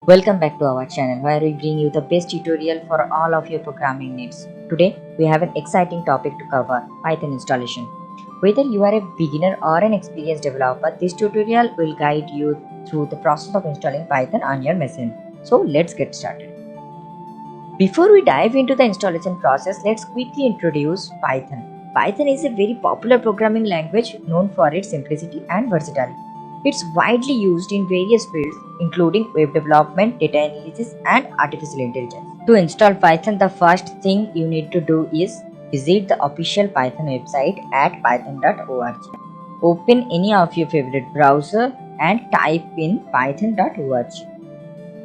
Welcome back to our channel where we bring you the best tutorial for all of your programming needs. Today we have an exciting topic to cover: Python installation. Whether you are a beginner or an experienced developer, this tutorial will guide you through the process of installing Python on your machine. So let's get started. Before we dive into the installation process, let's quickly introduce Python. Python is a very popular programming language known for its simplicity and versatility. It's widely used in various fields, including web development, data analysis, and artificial intelligence. To install Python, the first thing you need to do is visit the official Python website at python.org. Open any of your favorite browser and type in python.org.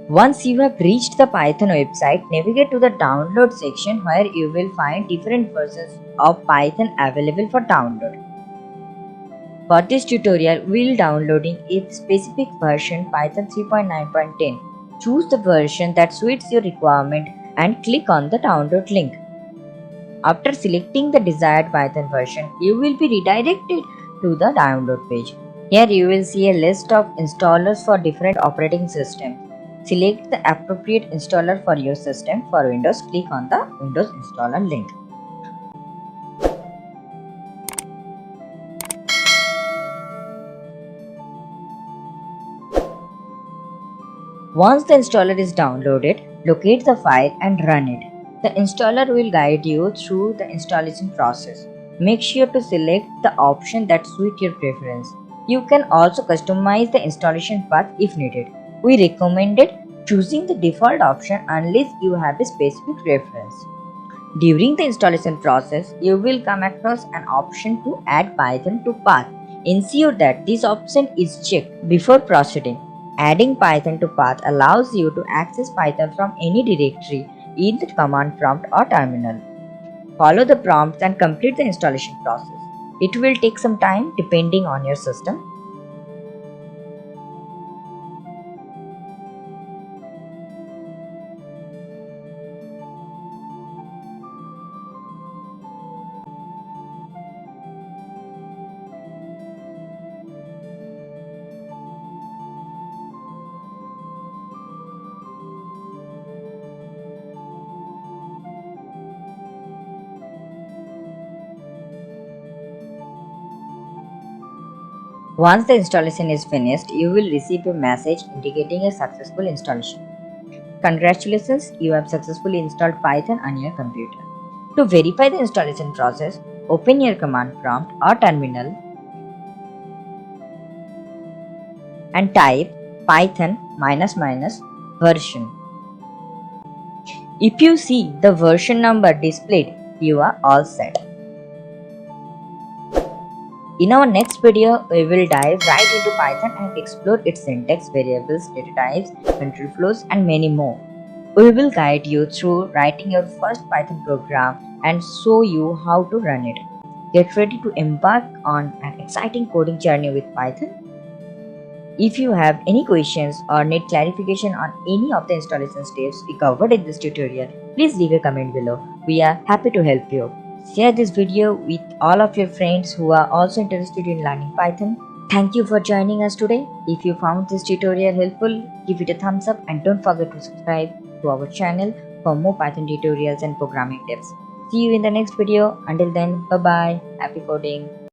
Once you have reached the Python website, navigate to the download section where you will find different versions of Python available for download. For this tutorial, we will downloading a specific version, Python 3.9.10. Choose the version that suits your requirement and click on the download link. After selecting the desired Python version, you will be redirected to the download page. Here you will see a list of installers for different operating systems. Select the appropriate installer for your system. For Windows, click on the Windows installer link. Once the installer is downloaded, locate the file and run it. The installer will guide you through the installation process. Make sure to select the option that suits your preference. You can also customize the installation path if needed. We recommended choosing the default option unless you have a specific preference. During the installation process, you will come across an option to add Python to path. Ensure that this option is checked before proceeding. Adding Python to path allows you to access Python from any directory in the command prompt or terminal. Follow the prompts and complete the installation process. It will take some time depending on your system. Once the installation is finished, you will receive a message indicating a successful installation. Congratulations, you have successfully installed Python on your computer. To verify the installation process, open your command prompt or terminal and type python version. If you see the version number displayed, you are all set. In our next video, we will dive right into Python and explore its syntax, variables, data types, control flows, and many more. We will guide you through writing your first Python program and show you how to run it. Get ready to embark on an exciting coding journey with Python. If you have any questions or need clarification on any of the installation steps we covered in this tutorial, please leave a comment below. We are happy to help you. Share this video with all of your friends who are also interested in learning Python. Thank you for joining us today. If you found this tutorial helpful, give it a thumbs up and don't forget to subscribe to our channel for more Python tutorials and programming tips. See you in the next video. Until then, bye bye. Happy coding.